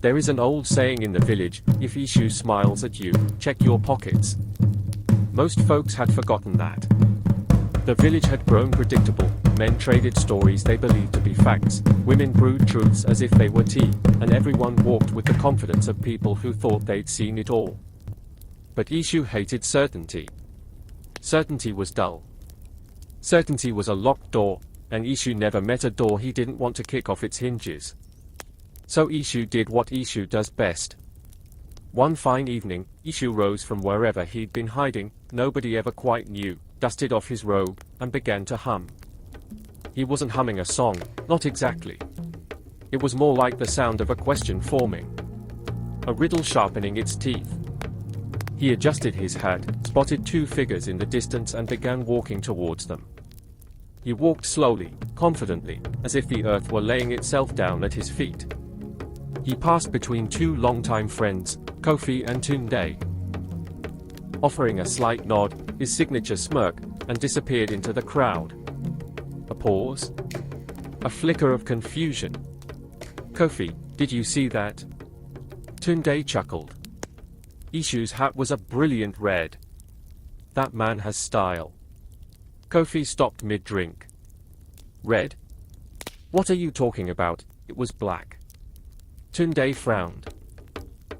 There is an old saying in the village, if Eshu smiles at you, check your pockets. Most folks had forgotten that. The village had grown predictable, men traded stories they believed to be facts, women brewed truths as if they were tea, and everyone walked with the confidence of people who thought they'd seen it all. But Eshu hated certainty. Certainty was dull. Certainty was a locked door, and Eshu never met a door he didn't want to kick off its hinges. So Eshu did what Eshu does best. One fine evening, Eshu rose from wherever he'd been hiding, nobody ever quite knew, dusted off his robe, and began to hum. He wasn't humming a song, not exactly. It was more like the sound of a question forming. A riddle sharpening its teeth. He adjusted his hat, spotted two figures in the distance and began walking towards them. He walked slowly, confidently, as if the earth were laying itself down at his feet. He passed between two longtime friends, Kofi and Tunde. Offering a slight nod, his signature smirk, and disappeared into the crowd. A pause. A flicker of confusion. Kofi, did you see that? Tunde chuckled. Eshu's hat was a brilliant red. That man has style. Kofi stopped mid-drink. Red? What are you talking about? It was black. Tunde frowned.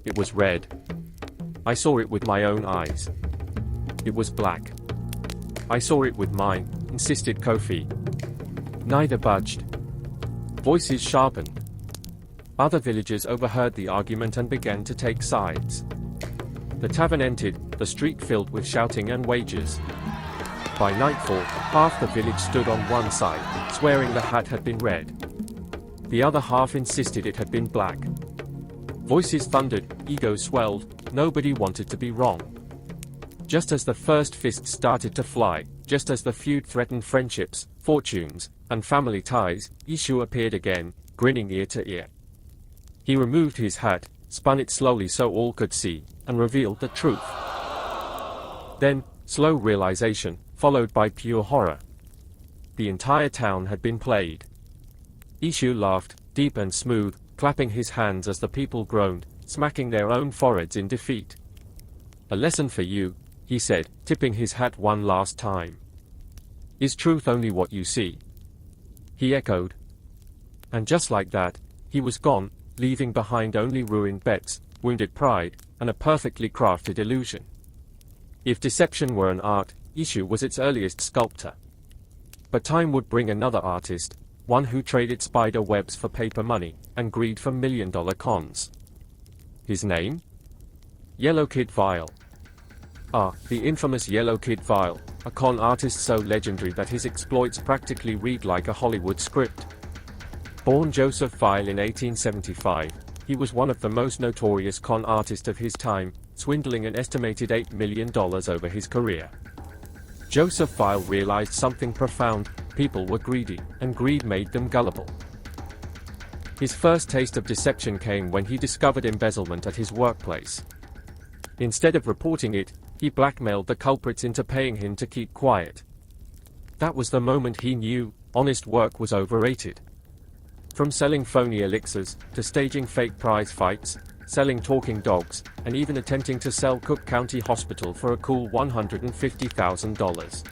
It was red. I saw it with my own eyes. It was black. I saw it with mine, insisted Kofi. Neither budged. Voices sharpened. Other villagers overheard the argument and began to take sides. The tavern entered, the street filled with shouting and wagers. By nightfall, half the village stood on one side, swearing the hat had been red. The other half insisted it had been black. Voices thundered, egos swelled, nobody wanted to be wrong. Just as the first fist started to fly, just as the feud threatened friendships, fortunes, and family ties, Eshu appeared again, grinning ear to ear. He removed his hat, spun it slowly so all could see, and revealed the truth. Then, slow realization, followed by pure horror. The entire town had been played. Eshu laughed, deep and smooth, clapping his hands as the people groaned, smacking their own foreheads in defeat. A lesson for you, he said, tipping his hat one last time. Is truth only what you see? He echoed. And just like that, he was gone, leaving behind only ruined bets, wounded pride, and a perfectly crafted illusion. If deception were an art, Eshu was its earliest sculptor. But time would bring another artist, one who traded spider webs for paper money, and greed for million-dollar cons. His name? Yellow Kid Vile. Ah, the infamous Yellow Kid Vile, a con artist so legendary that his exploits practically read like a Hollywood script. Born Joseph Vile in 1875, he was one of the most notorious con artists of his time, swindling an estimated $8 million over his career. Joseph Vile realized something profound: people were greedy, and greed made them gullible. His first taste of deception came when he discovered embezzlement at his workplace. Instead of reporting it, he blackmailed the culprits into paying him to keep quiet. That was the moment he knew honest work was overrated. From selling phony elixirs, to staging fake prize fights, selling talking dogs, and even attempting to sell Cook County Hospital for a cool $150,000.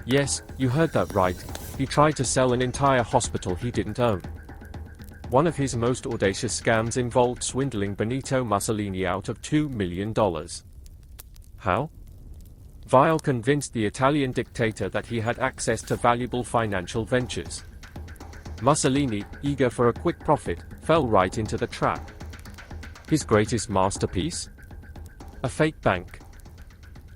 Yes, you heard that right, he tried to sell an entire hospital he didn't own. One of his most audacious scams involved swindling Benito Mussolini out of $2 million. How? Vile convinced the Italian dictator that he had access to valuable financial ventures. Mussolini, eager for a quick profit, fell right into the trap. His greatest masterpiece? A fake bank.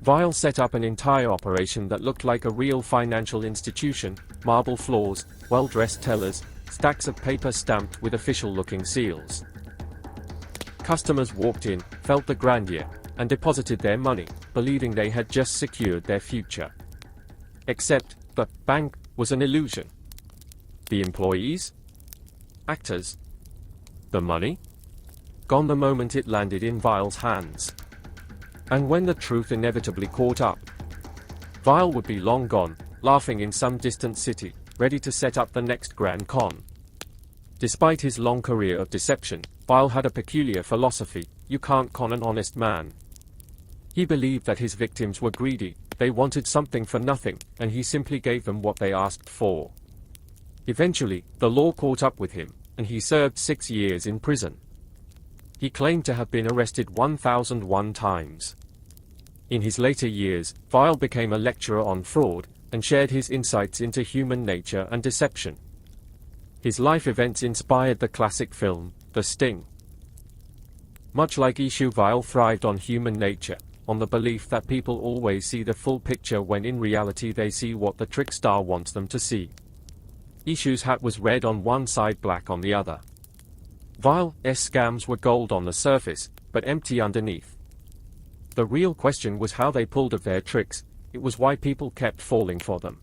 Vile set up an entire operation that looked like a real financial institution: marble floors, well-dressed tellers, stacks of paper stamped with official-looking seals. Customers walked in, felt the grandeur, and deposited their money, believing they had just secured their future. Except, the bank was an illusion. The employees? Actors. The money? Gone the moment it landed in Vile's hands. And when the truth inevitably caught up, Vile would be long gone, laughing in some distant city, ready to set up the next grand con. Despite his long career of deception, Vile had a peculiar philosophy: you can't con an honest man. He believed that his victims were greedy, they wanted something for nothing, and he simply gave them what they asked for. Eventually, the law caught up with him, and he served 6 years in prison. He claimed to have been arrested 1,001 times. In his later years, Vile became a lecturer on fraud, and shared his insights into human nature and deception. His life events inspired the classic film, The Sting. Much like Eshu, Vile thrived on human nature, on the belief that people always see the full picture when in reality they see what the trickster wants them to see. Eshu's hat was red on one side, black on the other. Vile's scams were gold on the surface, but empty underneath. The real question was how they pulled off their tricks. It was why people kept falling for them.